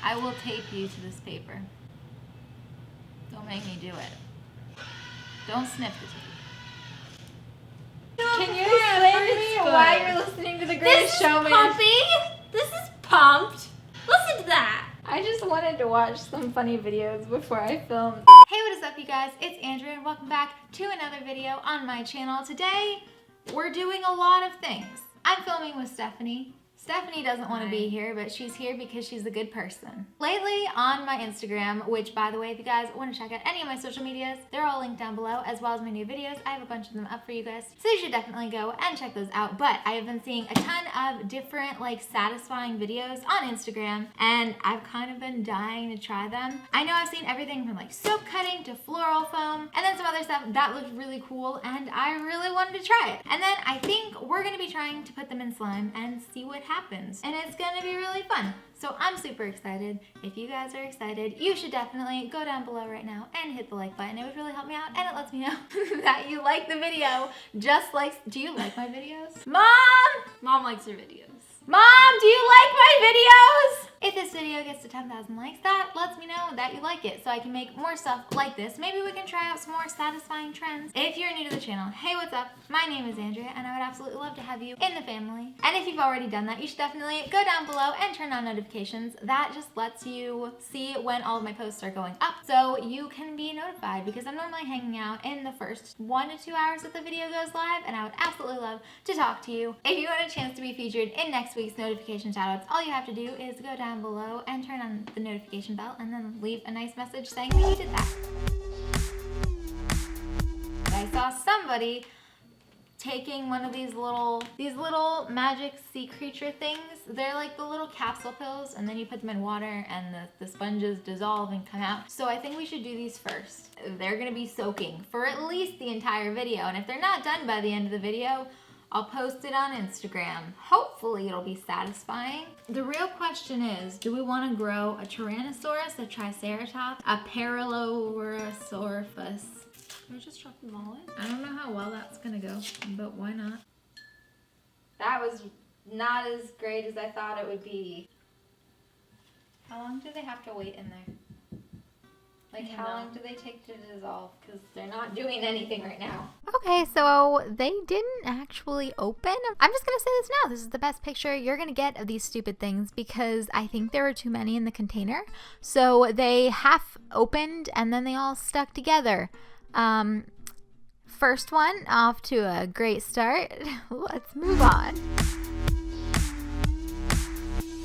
I will tape you to this paper. Don't make me do it. Don't snip the tape. Can you explain to me why you're listening to The Greatest Showman? This is pumping. This is pumped. Listen to that. I just wanted to watch some funny videos before I filmed. Hey, what is up, you guys? It's Andrea, and welcome back to another video on my channel. Today, we're doing a lot of things. I'm filming with Stephanie. Stephanie doesn't want to be here, but she's here because she's a good person. Lately on my Instagram, which by the way, if you guys want to check out any of my social medias, they're all linked down below, as well as my new videos. I have a bunch of them up for you guys, so you should definitely go and check those out. But I have been seeing a ton of different satisfying videos on Instagram, and I've kind of been dying to try them. I know I've seen everything from soap cutting to floral foam, and then some other stuff that looked really cool, and I really wanted to try it. And then I think we're gonna be trying to put them in slime and see what happens, and it's gonna be really fun. So I'm super excited. If you guys are excited, you should definitely go down below right now and hit the like button. It would really help me out, and it lets me know that you like the video. Just like, do you like my videos? Mom likes your videos. Mom, do you like my videos? If this video gets to 10,000 likes, that lets me know that you like it, so I can make more stuff like this. Maybe we can try out some more satisfying trends. If you're new to the channel, hey, what's up? My name is Andrea, and I would absolutely love to have you in the family. And if you've already done that, you should definitely go down below and turn on notifications. That just lets you see when all of my posts are going up, so you can be notified, because I'm normally hanging out in the first 1 to 2 hours that the video goes live, and I would absolutely love to talk to you. If you want a chance to be featured in next week's notification shoutouts, all you have to do is go down below and turn on the notification bell, and then leave a nice message saying that you did that. I saw somebody taking one of these little magic sea creature things. They're like the little capsule pills, and then you put them in water and the sponges dissolve and come out. So I think we should do these first. They're gonna be soaking for at least the entire video, and if they're not done by the end of the video, I'll post it on Instagram. Hopefully it'll be satisfying. The real question is, do we want to grow a Tyrannosaurus, a Triceratops, a Parallelorosaurus? Can we just drop them all in? I don't know how well that's gonna go, but why not? That was not as great as I thought it would be. How long do they have to wait in there? How long do they take to dissolve? Because they're not doing anything right now. Okay, so they didn't actually open. I'm just going to say this now. This is the best picture you're going to get of these stupid things, because I think there were too many in the container. So they half opened and then they all stuck together. First one, off to a great start. Let's move on.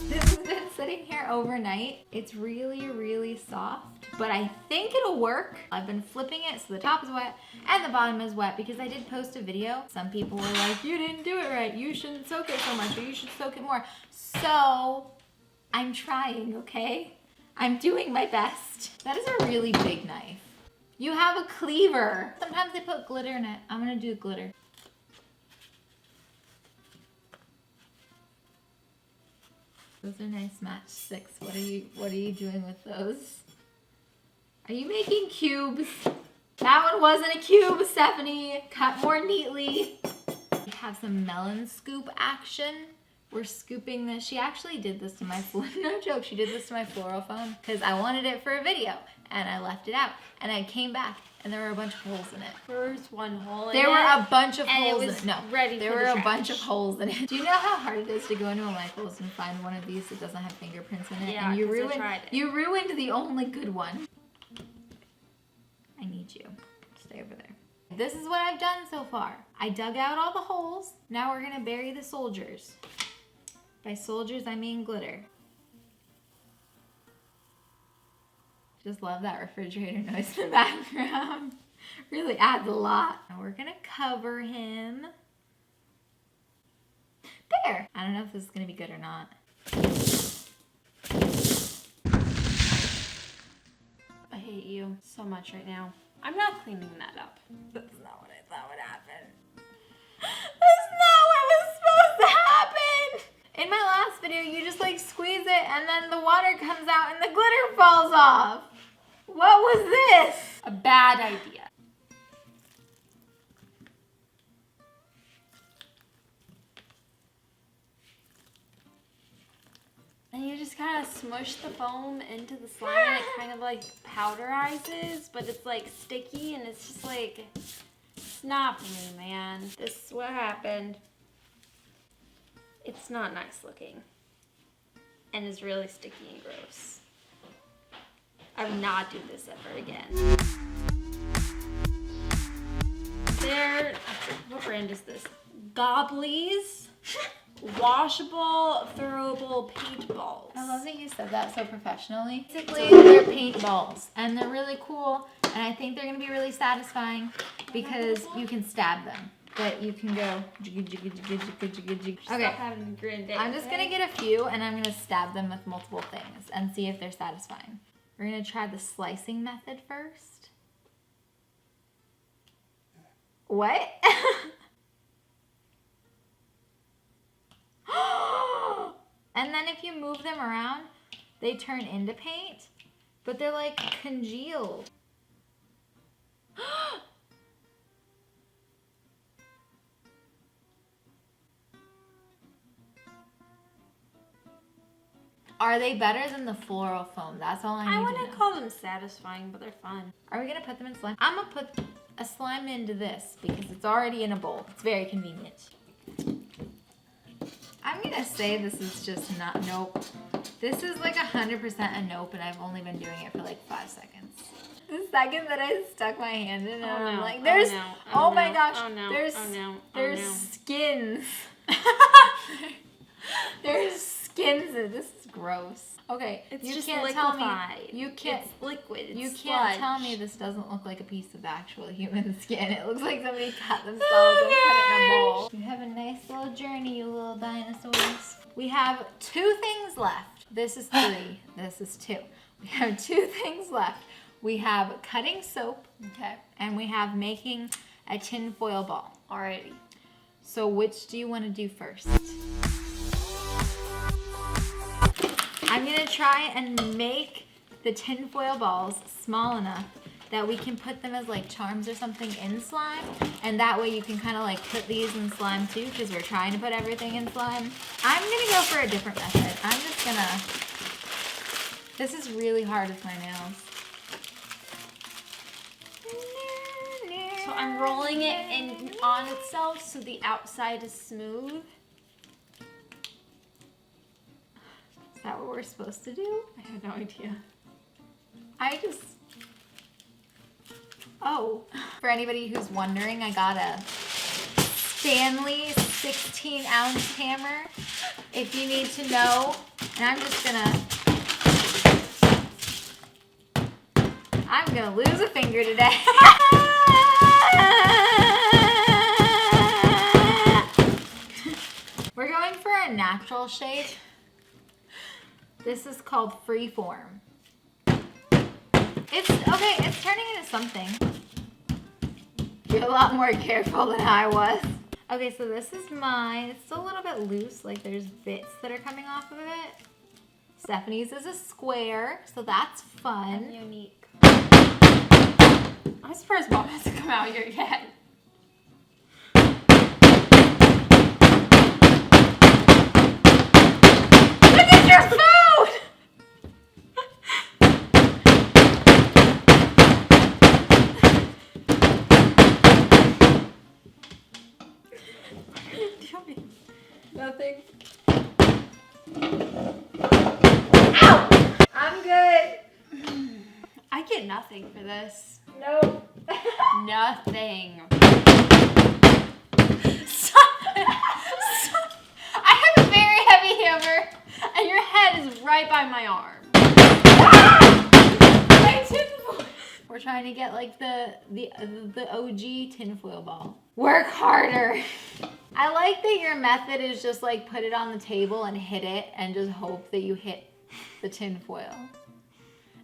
This has been sitting here overnight. It's really, really soft, but I think it'll work. I've been flipping it so the top is wet and the bottom is wet, because I did post a video. Some people were like, you didn't do it right. You shouldn't soak it so much, or you should soak it more. So I'm trying, okay? I'm doing my best. That is a really big knife. You have a cleaver. Sometimes they put glitter in it. I'm gonna do glitter. Those are nice matchsticks. What are you doing with those? Are you making cubes? That one wasn't a cube, Stephanie. Cut more neatly. We have some melon scoop action. We're scooping this. She actually did this to my no joke. She did this to my floral foam because I wanted it for a video, and I left it out. And I came back, and there were a bunch of holes in it. There was one hole in it. There were a bunch of holes in it. No, there were a bunch of holes in it. Do you know how hard it is to go into a Michael's and find one of these that doesn't have fingerprints in it? Yeah, and you tried it. You ruined the only good one. I need you. Stay over there. This is what I've done so far. I dug out all the holes. Now we're gonna bury the soldiers. By soldiers, I mean glitter. Just love that refrigerator noise in the background. Really adds a lot. Now we're gonna cover him. There. I don't know if this is gonna be good or not. I hate you so much right now. I'm not cleaning that up. That's not what I thought would happen. That's not what was supposed to happen. In my last video, you just squeeze it and then the water comes out and the glitter falls off. What was this? A bad idea. And you just kind of smush the foam into the slime and it kind of like powderizes, but it's like sticky and it's just like, it's not for me, man. This is what happened. It's not nice looking and is really sticky and gross. I would not do this ever again. What brand is this? Gobblies washable, throwable paint balls. I love that you said that so professionally. Basically, they're paint balls, and they're really cool, and I think they're going to be really satisfying because you can stab them. But you can go Okay, I'm just going to get a few, and I'm going to stab them with multiple things and see if they're satisfying. We're going to try the slicing method first. What? And then if you move them around, they turn into paint, but they're like congealed. Are they better than the floral foam? That's all I need to know. I wouldn't call them satisfying, but they're fun. Are we gonna put them in slime? I'm gonna put a slime into this because it's already in a bowl. It's very convenient. I'm gonna say this is just not, nope. This is like 100% a nope, and I've only been doing it for like 5 seconds. The second that I stuck my hand in it, I'm like, there's, oh my gosh, there's skins. There's skins. This is gross. Okay, It's you just can't liquefied. tell me. You can't. It's liquid. It's You sludge. can't tell me this doesn't look like a piece of actual human skin. It looks like somebody cut themselves and put it in a bowl. You have a nice little journey, you little dinosaurs. We have 2 things left. This is 3. This is 2. We have 2 things left. We have cutting soap, okay, and we have making a tinfoil ball. Alrighty. So which do you want to do first? I'm gonna try and make the tinfoil balls small enough that we can put them as like charms or something in slime, and that way you can kind of like put these in slime too, because we're trying to put everything in slime. I'm gonna go for a different method. I'm just gonna, this is really hard with my nails. So I'm rolling it in on itself so the outside is smooth. Is that what we're supposed to do? I have no idea. Oh, for anybody who's wondering, I got a Stanley 16-ounce hammer, if you need to know. And I'm gonna lose a finger today. We're going for a natural shade. This is called Freeform. It's turning into something. You're a lot more careful than I was. Okay, so this is mine. It's a little bit loose, like there's bits that are coming off of it. Stephanie's is a square, so that's fun. And unique. I'm surprised mom hasn't come out here yet. Look at your food! Nothing. Ow! I'm good. I get nothing for this. Nope. Nothing. Stop. I have a very heavy hammer. And your head is right by my arm. We're trying to get like the OG tinfoil ball. Work harder. I like that your method is just like put it on the table and hit it and just hope that you hit the tinfoil.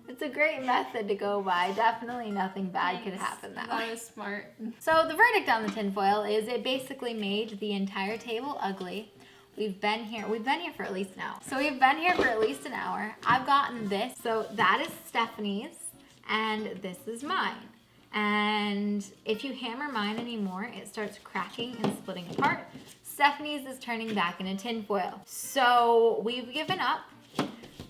It's a great method to go by. Definitely nothing bad could happen that way. That was smart. So the verdict on the tinfoil is it basically made the entire table ugly. We've been here for at least an hour. So we've been here for at least an hour. I've gotten this. So that is Stephanie's and this is mine. And if you hammer mine anymore, it starts cracking and splitting apart. Stephanie's is turning back into tinfoil. So we've given up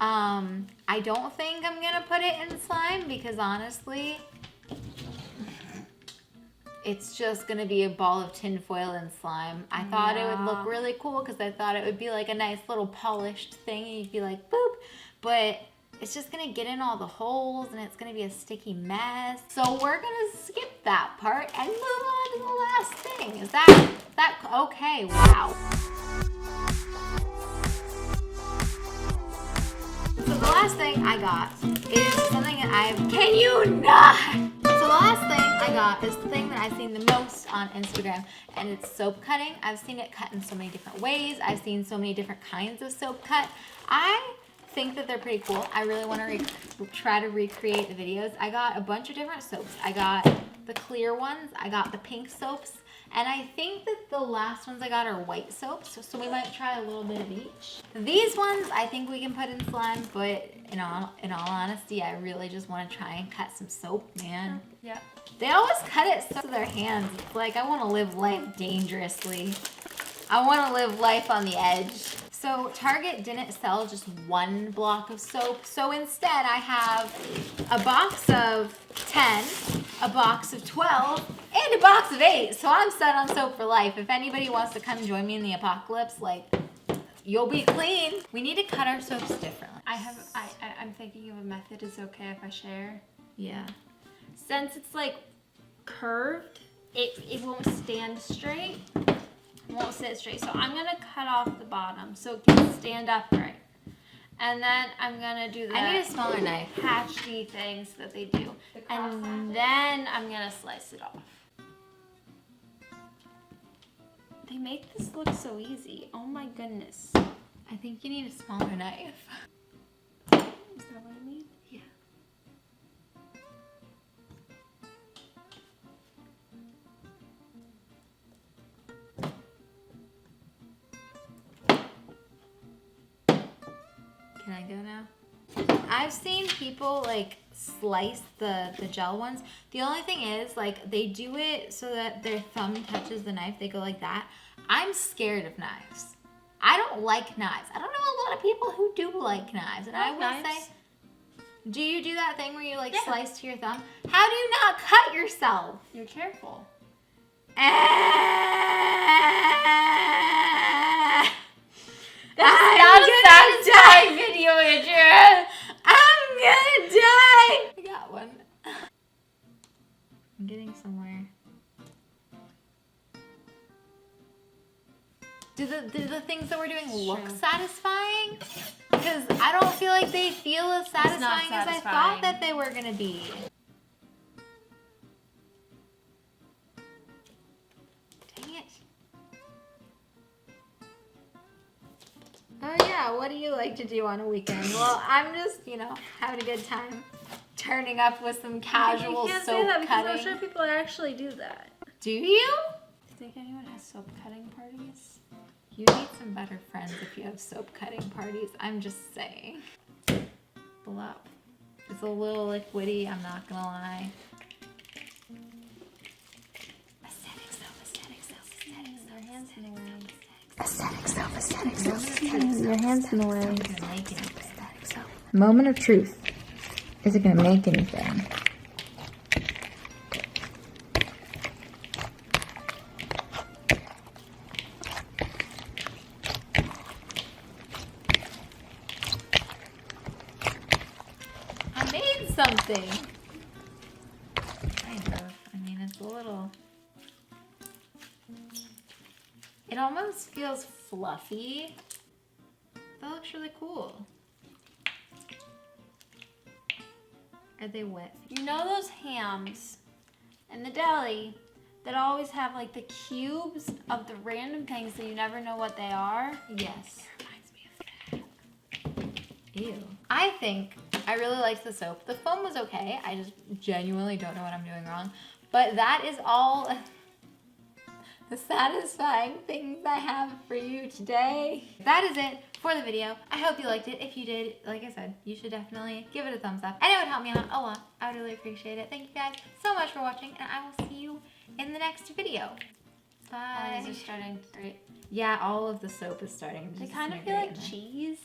I don't think I'm gonna put it in slime because honestly, it's just gonna be a ball of tinfoil and slime. I thought it would look really cool because I thought it would be like a nice little polished thing and you'd be like, boop. But it's just gonna get in all the holes and it's gonna be a sticky mess. So we're gonna skip that part and move on to the last thing. Is that okay? Wow. So the last thing I got is something that can you not? So the last thing I got is the thing that I've seen the most on Instagram, and it's soap cutting. I've seen it cut in so many different ways. I've seen so many different kinds of soap cut. I think that they're pretty cool. I really want to try to recreate the videos. I got a bunch of different soaps. I got the clear ones. I got the pink soaps. And I think that the last ones I got are white soaps, so we might try a little bit of each. These ones I think we can put in slime, but in all honesty, I really just want to try and cut some soap, man. Yeah. They always cut it so to their hands. It's like I want to live life dangerously. I want to live life on the edge. So Target didn't sell just one block of soap, so instead I have a box of 10, a box of 12, and a box of 8. So I'm set on soap for life. If anybody wants to come join me in the apocalypse, like, you'll be clean. We need to cut our soaps differently. I'm thinking of a method. Is it okay if I share? Yeah. Since it's like curved, it won't stand straight. It won't sit straight. So I'm gonna cut off the bottom so it can stand upright. And then I'm gonna do the I need a smaller knife. hatchy things that they do. And then I'm gonna slice it off. They make this look so easy. Oh my goodness. I think you need a smaller knife. Is that what I mean? Yeah. Can I go now? I've seen people like slice the gel ones. The only thing is like they do it so that their thumb touches the knife. They go like that. I'm scared of knives. I don't like knives. I don't know a lot of people who do like knives. And I will say, do you do that thing where you like slice to your thumb? How do you not cut yourself? You're careful. That's not a satisfying video, Andrea. I'm gonna die. I got one. I'm getting somewhere. Do the things that we're doing look satisfying? Because I don't feel like they feel as satisfying as I thought that they were gonna be. Dang it. Oh yeah, what do you like to do on a weekend? Well, I'm just, having a good time turning up with some casual You can't soap say that because cutting. I'm sure people actually do that. Do you? Do you think anyone has soap cutting parties? You need some better friends if you have soap cutting parties. I'm just saying. Pull up. It's a little liquidy, I'm not gonna lie. Aesthetic soap. Your hands in the way. Aesthetic soap. Your hands in the way. Isn't gonna make anything. Moment of truth. Is it gonna make anything? I made something. Kind of. I mean, it's a little. It almost feels fluffy. That looks really cool. Are they wet? You know those hams in the deli that always have like the cubes of the random things that you never know what they are? Yes. It reminds me of that. Ew. I think I really liked the soap. The foam was okay. I just genuinely don't know what I'm doing wrong. But that is all the satisfying things I have for you today. That is it for the video. I hope you liked it. If you did, like I said, you should definitely give it a thumbs up. And it would help me out a lot. I would really appreciate it. Thank you guys so much for watching, and I will see you in the next video. Bye. Oh, these are starting great. Yeah, all of the soap is starting to They kind of feel like cheese.